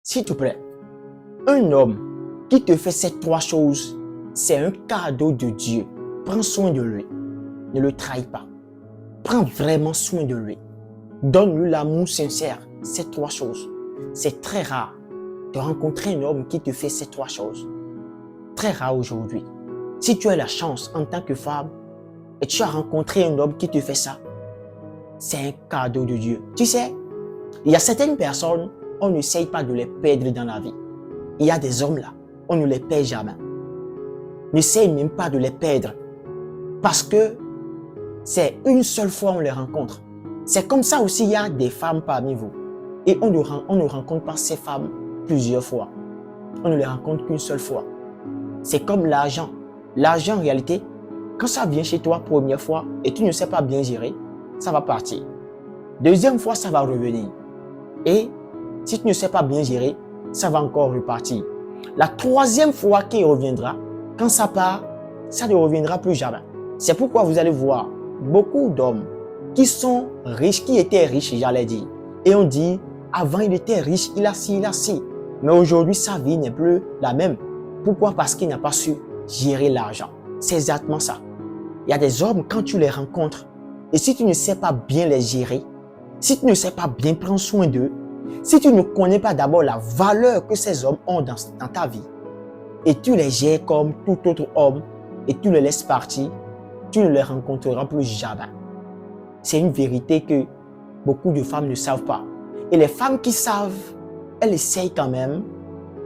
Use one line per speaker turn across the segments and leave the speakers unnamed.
S'il te plaît, un homme qui te fait ces trois choses, c'est un cadeau de Dieu. Prends soin de lui. Ne le trahis pas. Prends vraiment soin de lui. Donne-lui l'amour sincère. Ces trois choses. C'est très rare de rencontrer un homme qui te fait ces trois choses. Très rare aujourd'hui. Si tu as la chance en tant que femme et tu as rencontré un homme qui te fait ça, c'est un cadeau de Dieu. Tu sais, il y a certaines personnes, on n'essaye pas de les perdre dans la vie. Il y a des hommes là, on ne les perd jamais. N'essaye même pas de les perdre parce que c'est une seule fois on les rencontre. C'est comme ça aussi, il y a des femmes parmi vous. Et on ne rencontre pas ces femmes plusieurs fois. On ne les rencontre qu'une seule fois. C'est comme l'argent. L'argent, en réalité, quand ça vient chez toi première fois et tu ne sais pas bien gérer, ça va partir. Deuxième fois, ça va revenir. Et si tu ne sais pas bien gérer, ça va encore repartir. La troisième fois qu'il reviendra, quand ça part, ça ne reviendra plus jamais. C'est pourquoi vous allez voir beaucoup d'hommes qui sont riches, qui étaient riches, j'allais dire. Et on dit, avant il était riche, il a ci. Mais aujourd'hui, sa vie n'est plus la même. Pourquoi? Parce qu'il n'a pas su gérer l'argent. C'est exactement ça. Il y a des hommes, quand tu les rencontres, et si tu ne sais pas bien les gérer, si tu ne sais pas bien prendre soin d'eux, si tu ne connais pas d'abord la valeur que ces hommes ont dans ta vie, et tu les gères comme tout autre homme, et tu les laisses partir, tu ne les rencontreras plus jamais. C'est une vérité que beaucoup de femmes ne savent pas. Et les femmes qui savent, elles essayent quand même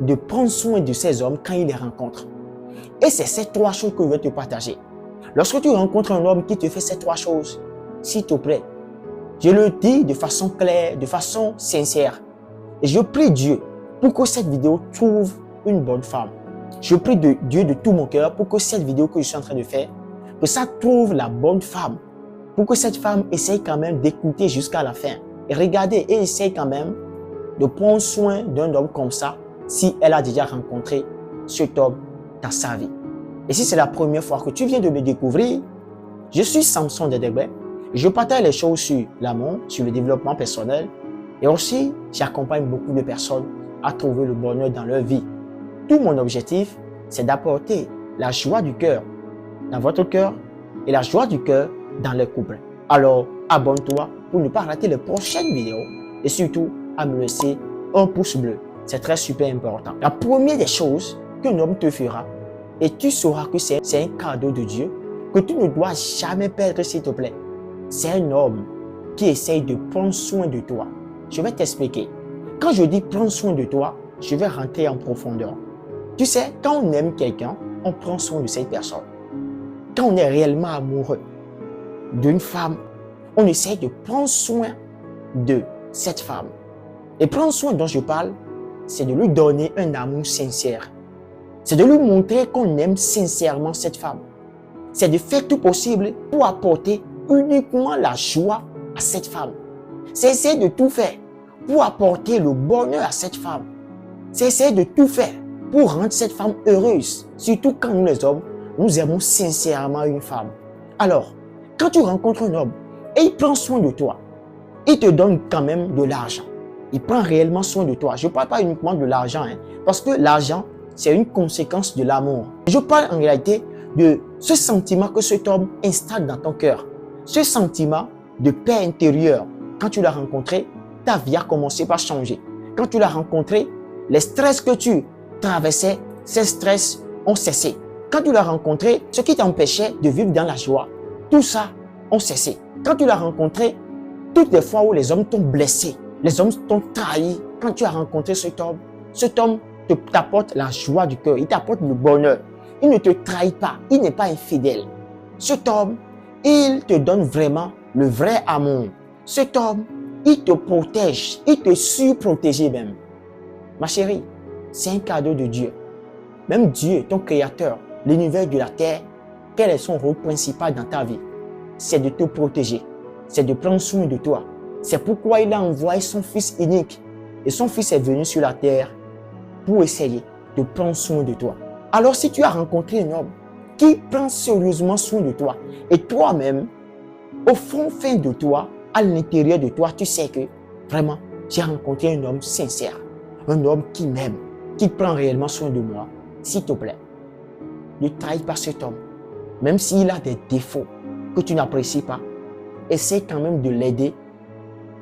de prendre soin de ces hommes quand ils les rencontrent. Et c'est ces trois choses que je vais te partager. Lorsque tu rencontres un homme qui te fait ces trois choses, s'il te plaît, je le dis de façon claire, de façon sincère. Et je prie Dieu pour que cette vidéo trouve une bonne femme. Je prie de Dieu de tout mon cœur pour que cette vidéo que je suis en train de faire, que ça trouve la bonne femme. Pour que cette femme essaye quand même d'écouter jusqu'à la fin. Et regardez, et essaye quand même de prendre soin d'un homme comme ça si elle a déjà rencontré cet homme dans sa vie. Et si c'est la première fois que tu viens de me découvrir, je suis Samson Dedegbe. Je partage les choses sur l'amour, sur le développement personnel et aussi j'accompagne beaucoup de personnes à trouver le bonheur dans leur vie. Tout mon objectif, c'est d'apporter la joie du cœur dans votre cœur et la joie du cœur dans les couples. Alors, abonne-toi pour ne pas rater les prochaines vidéos et surtout à me laisser un pouce bleu. C'est très super important. La première des choses qu'un homme te fera et tu sauras que c'est un cadeau de Dieu que tu ne dois jamais perdre, s'il te plaît. C'est un homme qui essaye de prendre soin de toi. Je vais t'expliquer. Quand je dis prendre soin de toi, je vais rentrer en profondeur. Tu sais, quand on aime quelqu'un, on prend soin de cette personne. Quand on est réellement amoureux d'une femme, on essaye de prendre soin de cette femme. Et prendre soin dont je parle, c'est de lui donner un amour sincère. C'est de lui montrer qu'on aime sincèrement cette femme. C'est de faire tout possible pour apporter uniquement la joie à cette femme. C'est essayer de tout faire pour apporter le bonheur à cette femme. C'est essayer de tout faire pour rendre cette femme heureuse. Surtout quand nous les hommes, nous aimons sincèrement une femme. Alors, quand tu rencontres un homme et il prend soin de toi, il te donne quand même de l'argent. Il prend réellement soin de toi. Je ne parle pas uniquement de l'argent, parce que l'argent, c'est une conséquence de l'amour. Je parle en réalité de ce sentiment que cet homme installe dans ton cœur. Ce sentiment de paix intérieure. Quand tu l'as rencontré, ta vie a commencé par changer. Quand tu l'as rencontré, les stress que tu traversais, ces stress ont cessé. Quand tu l'as rencontré, ce qui t'empêchait de vivre dans la joie, tout ça ont cessé. Quand tu l'as rencontré, toutes les fois où les hommes t'ont blessé, les hommes t'ont trahi, quand tu as rencontré cet homme t'apporte la joie du cœur, il t'apporte le bonheur. Il ne te trahit pas, il n'est pas infidèle. Cet homme, il te donne vraiment le vrai amour. Cet homme, il te protège, il te surprotège même. Ma chérie, c'est un cadeau de Dieu. Même Dieu, ton créateur, l'univers de la terre, quel est son rôle principal dans ta vie? C'est de te protéger, c'est de prendre soin de toi. C'est pourquoi il a envoyé son Fils unique. Et son Fils est venu sur la terre pour essayer de prendre soin de toi. Alors si tu as rencontré un homme qui prend sérieusement soin de toi, et toi-même, au fond de toi, à l'intérieur de toi, tu sais que vraiment, j'ai rencontré un homme sincère. un homme qui m'aime, qui prend réellement soin de moi, s'il te plaît, ne trahis pas cet homme. Même s'il a des défauts que tu n'apprécies pas, essaie quand même de l'aider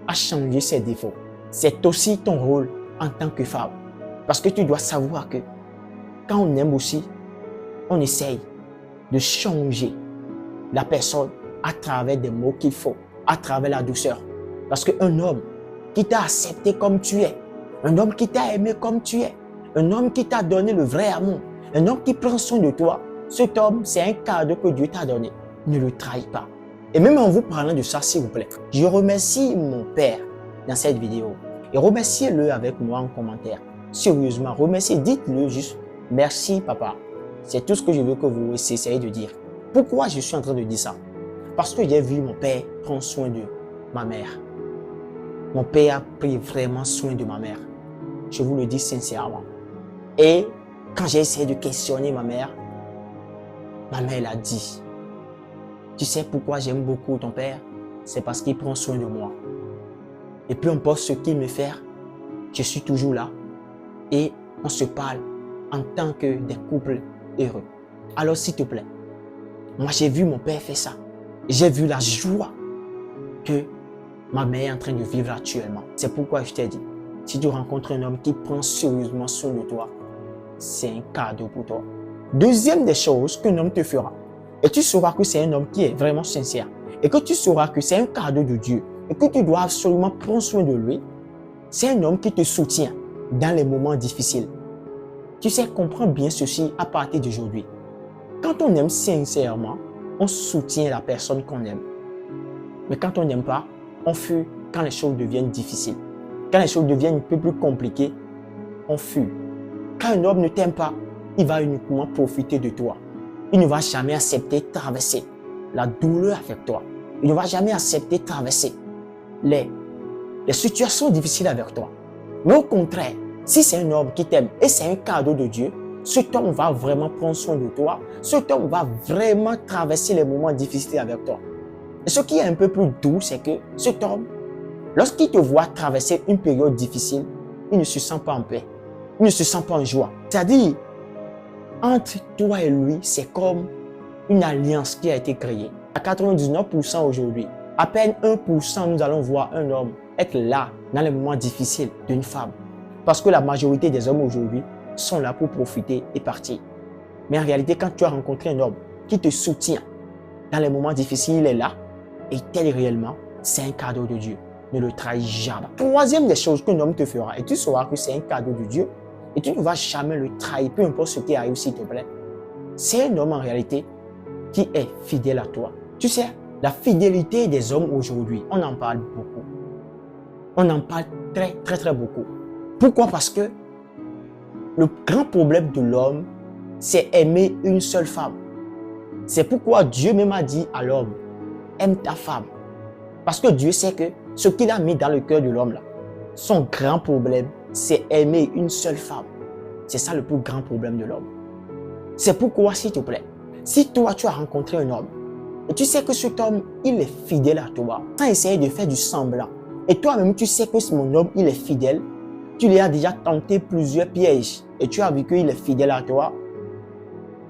à changer ses défauts. C'est aussi ton rôle en tant que femme. Parce que tu dois savoir que quand on aime aussi, on essaye de changer la personne à travers des mots qu'il faut, à travers la douceur. Parce qu'un homme qui t'a accepté comme tu es, un homme qui t'a aimé comme tu es, un homme qui t'a donné le vrai amour, un homme qui prend soin de toi, cet homme, c'est un cadeau que Dieu t'a donné. Ne le trahis pas. Et même en vous parlant de ça, s'il vous plaît, je remercie mon père dans cette vidéo. Et remerciez-le avec moi en commentaire. Sérieusement, remerciez, dites-le juste, merci papa. C'est tout ce que je veux que vous essayez de dire. Pourquoi je suis en train de dire ça? Parce que j'ai vu mon père prendre soin de ma mère. Mon père a pris vraiment soin de ma mère. Je vous le dis sincèrement. Et quand j'ai essayé de questionner ma mère a dit, tu sais pourquoi j'aime beaucoup ton père? C'est parce qu'il prend soin de moi. Et peu importe ce qu'il me fait, je suis toujours là. Et on se parle en tant que des couples heureux. Alors s'il te plaît, moi j'ai vu mon père faire ça. J'ai vu la joie que ma mère est en train de vivre actuellement. C'est pourquoi je t'ai dit, si tu rencontres un homme qui prend sérieusement soin de toi, c'est un cadeau pour toi. Deuxième des choses qu'un homme te fera, et tu sauras que c'est un homme qui est vraiment sincère, et que tu sauras que c'est un cadeau de Dieu, et que tu dois absolument prendre soin de lui, c'est un homme qui te soutient dans les moments difficiles. Tu sais, comprends bien ceci à partir d'aujourd'hui. Quand on aime sincèrement, on soutient la personne qu'on aime. Mais quand on n'aime pas, on fuit quand les choses deviennent difficiles. Quand les choses deviennent un peu plus compliquées, on fuit. Quand un homme ne t'aime pas, il va uniquement profiter de toi. Il ne va jamais accepter de traverser la douleur avec toi. Il ne va jamais accepter de traverser les situations difficiles avec toi. Mais au contraire, si c'est un homme qui t'aime et c'est un cadeau de Dieu, cet homme va vraiment prendre soin de toi. Cet homme va vraiment traverser les moments difficiles avec toi. Et ce qui est un peu plus doux, c'est que cet homme, lorsqu'il te voit traverser une période difficile, il ne se sent pas en paix. Il ne se sent pas en joie. C'est-à-dire, entre toi et lui, c'est comme une alliance qui a été créée. À 99% aujourd'hui, à peine 1%, nous allons voir un homme être là dans les moments difficiles d'une femme. Parce que la majorité des hommes aujourd'hui sont là pour profiter et partir. Mais en réalité, quand tu as rencontré un homme qui te soutient dans les moments difficiles, il est là et t'aide réellement, c'est un cadeau de Dieu. Ne le trahis jamais. Troisième des choses qu'un homme te fera, et tu sauras que c'est un cadeau de Dieu, et tu ne vas jamais le trahir, peu importe ce qui arrive, s'il te plaît. C'est un homme en réalité qui est fidèle à toi. Tu sais, la fidélité des hommes aujourd'hui, on en parle beaucoup. On en parle très beaucoup. Pourquoi? Parce que le grand problème de l'homme, c'est aimer une seule femme. C'est pourquoi Dieu même a dit à l'homme, aime ta femme. Parce que Dieu sait que ce qu'il a mis dans le cœur de l'homme là, son grand problème, c'est aimer une seule femme. C'est ça le plus grand problème de l'homme. C'est pourquoi, s'il te plaît, si toi tu as rencontré un homme, et tu sais que cet homme, il est fidèle à toi, sans essayer de faire du semblant, et toi-même tu sais que mon homme, il est fidèle, tu lui as déjà tenté plusieurs pièges, et tu as vu qu'il est fidèle à toi,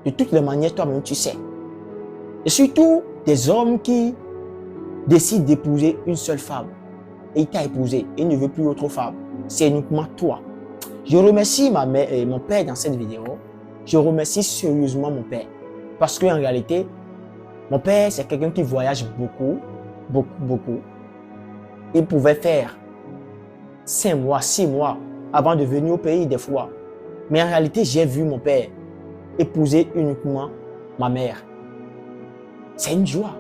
de toutes les manières, toi-même tu sais. Et surtout, des hommes qui décident d'épouser une seule femme, et il t'a épousé, et il ne veut plus autre femme, c'est uniquement toi. Je remercie ma mère et mon père dans cette vidéo. Je remercie sérieusement mon père. Parce qu'en réalité, mon père, c'est quelqu'un qui voyage beaucoup. Il pouvait faire 5 mois, 6 mois avant de venir au pays des fois. Mais en réalité, j'ai vu mon père épouser uniquement ma mère. C'est une joie.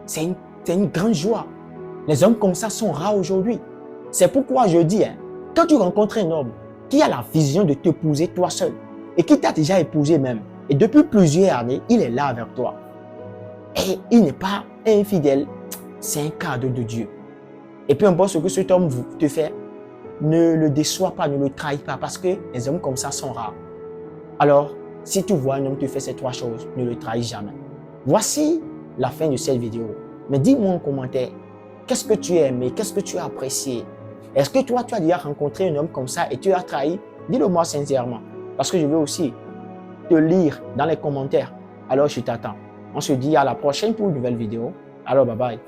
C'est une grande joie. Les hommes comme ça sont rares aujourd'hui. C'est pourquoi je dis, quand tu rencontres un homme qui a la vision de t'épouser toi seul et qui t'a déjà épousé même, et depuis plusieurs années, il est là avec toi. Et il n'est pas infidèle, c'est un cadeau de Dieu. Et peu importe ce que cet homme te fait, ne le déçois pas, ne le trahis pas, parce que les hommes comme ça sont rares. Alors, si tu vois un homme te faire ces 3 choses, ne le trahis jamais. Voici la fin de cette vidéo. Mais dis-moi en commentaire, qu'est-ce que tu as aimé, qu'est-ce que tu as apprécié? Est-ce que toi, tu as déjà rencontré un homme comme ça et tu as trahi? Dis-le moi sincèrement. Parce que je veux aussi te lire dans les commentaires. Alors, je t'attends. On se dit à la prochaine pour une nouvelle vidéo. Alors, bye bye.